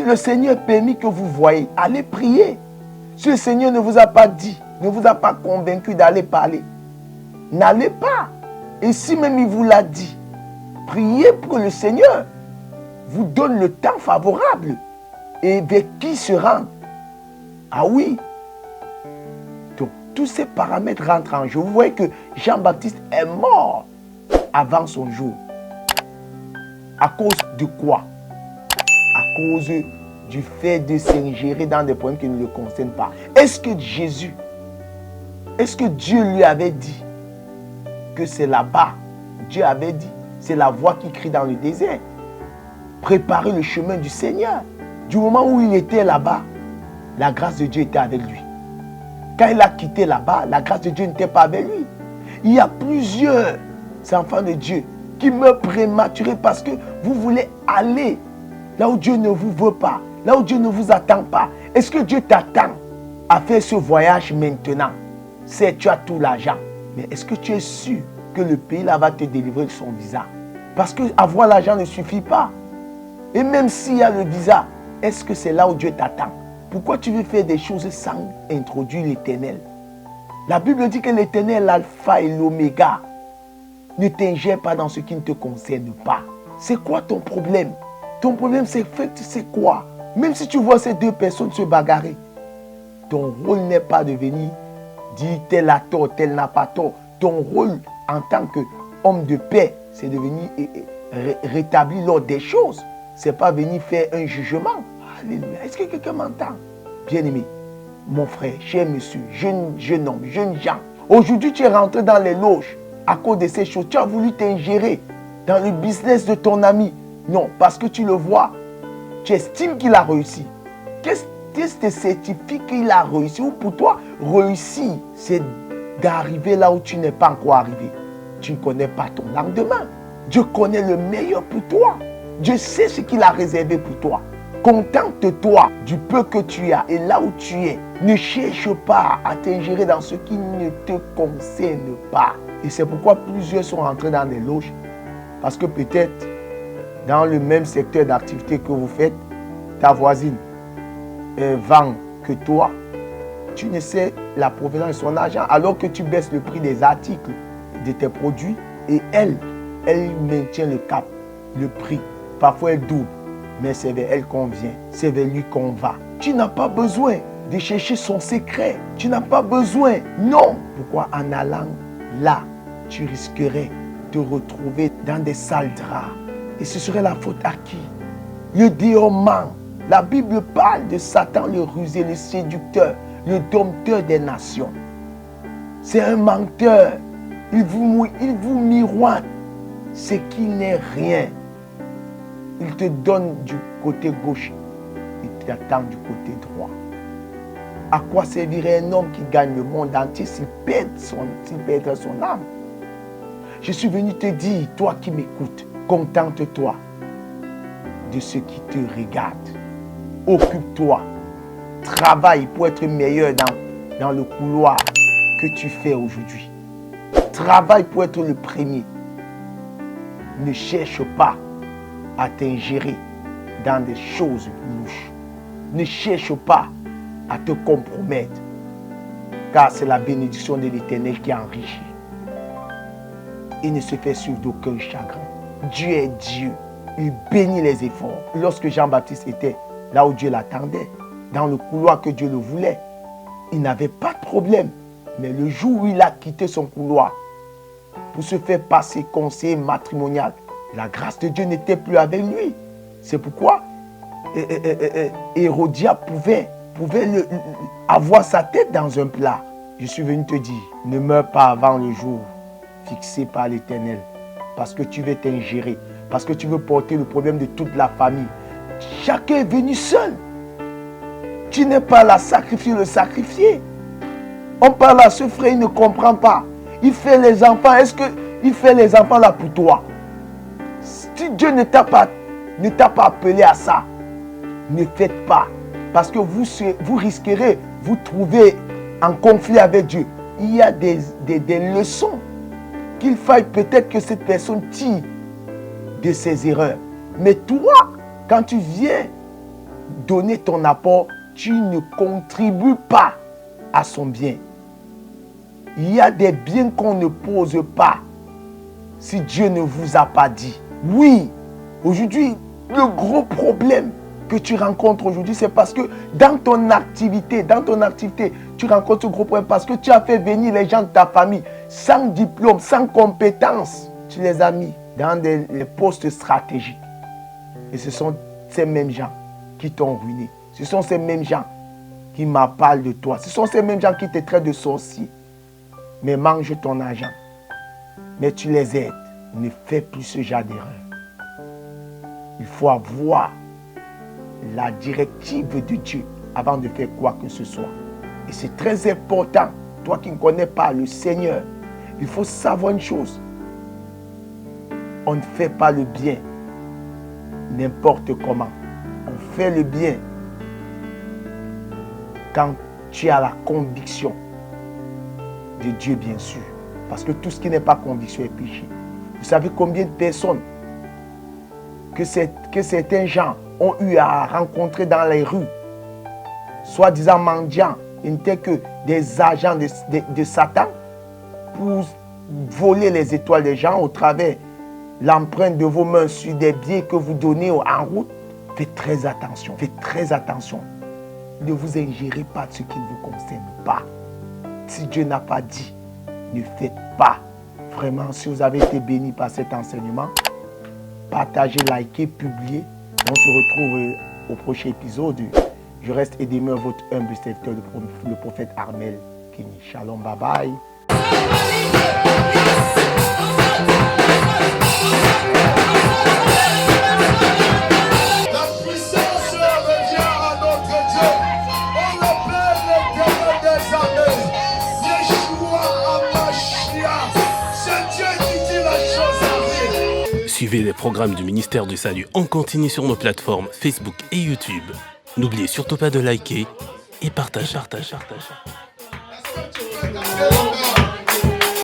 le Seigneur permet que vous voyez, allez prier. Si le Seigneur ne vous a pas dit, ne vous a pas convaincu d'aller parler, n'allez pas. Et si même il vous l'a dit, priez pour que le Seigneur vous donne le temps favorable et vers qui se rendre. Ah oui. Donc, tous ces paramètres rentrent en jeu. Vous voyez que Jean-Baptiste est mort avant son jour. À cause de quoi? À cause du fait de s'ingérer dans des problèmes qui ne le concernent pas. Est-ce que Dieu lui avait dit que c'est là-bas? Dieu avait dit, c'est la voix qui crie dans le désert. Préparer le chemin du Seigneur. Du moment où il était là-bas, la grâce de Dieu était avec lui. Quand il a quitté là-bas, la grâce de Dieu n'était pas avec lui. Il y a plusieurs enfants de Dieu qui meurent prématurés parce que vous voulez aller là où Dieu ne vous veut pas, là où Dieu ne vous attend pas. Est-ce que Dieu t'attend à faire ce voyage maintenant? C'est tu as tout l'argent. Mais est-ce que tu es sûr que le pays là va te délivrer de son visa? Parce que avoir l'argent ne suffit pas. Et même s'il y a le visa, est-ce que c'est là où Dieu t'attend? Pourquoi tu veux faire des choses sans introduire l'Éternel? La Bible dit que l'Éternel est l'alpha et l'oméga. Ne t'ingère pas dans ce qui ne te concerne pas. C'est quoi ton problème? Ton problème, c'est quoi? Même si tu vois ces deux personnes se bagarrer, ton rôle n'est pas de venir dire tel a tort, tel n'a pas tort. Ton rôle en tant qu'homme de paix, c'est de venir rétablir l'ordre des choses. Ce n'est pas venir faire un jugement. Alléluia. Est-ce que quelqu'un m'entend? Bien-aimé, mon frère, cher monsieur, jeune homme, jeune gens. Aujourd'hui, tu es rentré dans les loges à cause de ces choses. Tu as voulu t'ingérer dans le business de ton ami. Non, parce que tu le vois. Tu estimes qu'il a réussi. Qu'est-ce qui te certifie qu'il a réussi? Ou pour toi, réussir, c'est d'arriver là où tu n'es pas encore arrivé. Tu ne connais pas ton lendemain. Dieu connaît le meilleur pour toi. Dieu sait ce qu'il a réservé pour toi. Contente-toi du peu que tu as et là où tu es. Ne cherche pas à t'ingérer dans ce qui ne te concerne pas. Et c'est pourquoi plusieurs sont rentrés dans des loges. Parce que peut-être, dans le même secteur d'activité que vous faites, ta voisine vend que toi. Tu ne sais la provenance de son argent alors que tu baisses le prix des articles, de tes produits. Et elle maintient le cap, le prix. Parfois elle double. Mais c'est vers elle qu'on vient, c'est vers lui qu'on va. Tu n'as pas besoin de chercher son secret. Tu n'as pas besoin. Non. Pourquoi en allant là, tu risquerais de te retrouver dans des sales draps. Et ce serait la faute à qui? Le dévorement. La Bible parle de Satan, le rusé, le séducteur, le dompteur des nations. C'est un menteur. Il vous miroite ce qui n'est rien. Il te donne du côté gauche, il t'attend du côté droit. À quoi servirait un homme qui gagne le monde entier s'il perd son âme? Je suis venu te dire, toi qui m'écoutes, contente-toi de ce qui te regarde. Occupe-toi, travaille pour être meilleur dans le couloir que tu fais aujourd'hui. Travaille pour être le premier. Ne cherche pas à t'ingérer dans des choses louches. Ne cherche pas à te compromettre, car c'est la bénédiction de l'Éternel qui enrichit. Il ne se fait suivre d'aucun chagrin. Dieu est Dieu. Il bénit les efforts. Lorsque Jean-Baptiste était là où Dieu l'attendait, dans le couloir que Dieu le voulait, il n'avait pas de problème. Mais le jour où il a quitté son couloir pour se faire passer conseiller matrimonial, la grâce de Dieu n'était plus avec lui. C'est pourquoi Hérodia pouvait avoir sa tête dans un plat. Je suis venu te dire, ne meurs pas avant le jour fixé par l'Éternel. Parce que tu veux t'ingérer. Parce que tu veux porter le problème de toute la famille. Chacun est venu seul. Tu n'es pas là sacrifier le sacrifié. On parle à ce frère, il ne comprend pas. Il fait les enfants. Est-ce qu'il fait les enfants là pour toi? Si Dieu ne t'a pas appelé à ça, ne faites pas. Parce que vous risquerez vous trouver en conflit avec Dieu. Il y a des leçons qu'il faille peut-être que cette personne tire de ses erreurs. Mais toi, quand tu viens donner ton apport, tu ne contribues pas à son bien. Il y a des biens qu'on ne pose pas si Dieu ne vous a pas dit. Oui, aujourd'hui, le gros problème que tu rencontres aujourd'hui, c'est parce que dans ton activité, tu rencontres ce gros problème parce que tu as fait venir les gens de ta famille sans diplôme, sans compétences. Tu les as mis dans des postes stratégiques. Et ce sont ces mêmes gens qui t'ont ruiné. Ce sont ces mêmes gens qui m'appellent de toi. Ce sont ces mêmes gens qui te traitent de sorcier. Mais mange ton argent. Mais tu les aides. Ne fais plus ce genre d'erreur. Il faut avoir la directive de Dieu avant de faire quoi que ce soit. Et c'est très important. Toi qui ne connais pas le Seigneur, il faut savoir une chose. On ne fait pas le bien n'importe comment. On fait le bien quand tu as la conviction de Dieu, bien sûr. Parce que tout ce qui n'est pas conviction est péché. Vous savez combien de personnes que certains gens ont eu à rencontrer dans les rues, soi-disant mendiants, ils n'étaient que des agents de Satan pour voler les étoiles des gens au travers l'empreinte de vos mains sur des biens que vous donnez en route. Faites très attention, faites très attention. Ne vous ingérez pas de ce qui ne vous concerne pas. Si Dieu n'a pas dit, ne faites pas. Vraiment, si vous avez été béni par cet enseignement, partagez, likez, publiez. On se retrouve au prochain épisode. Je reste et demeure votre humble serviteur, le prophète Armel Kini. Shalom, bye bye. Suivez les programmes du ministère du Salut en continu sur nos plateformes Facebook et YouTube. N'oubliez surtout pas de liker et partager.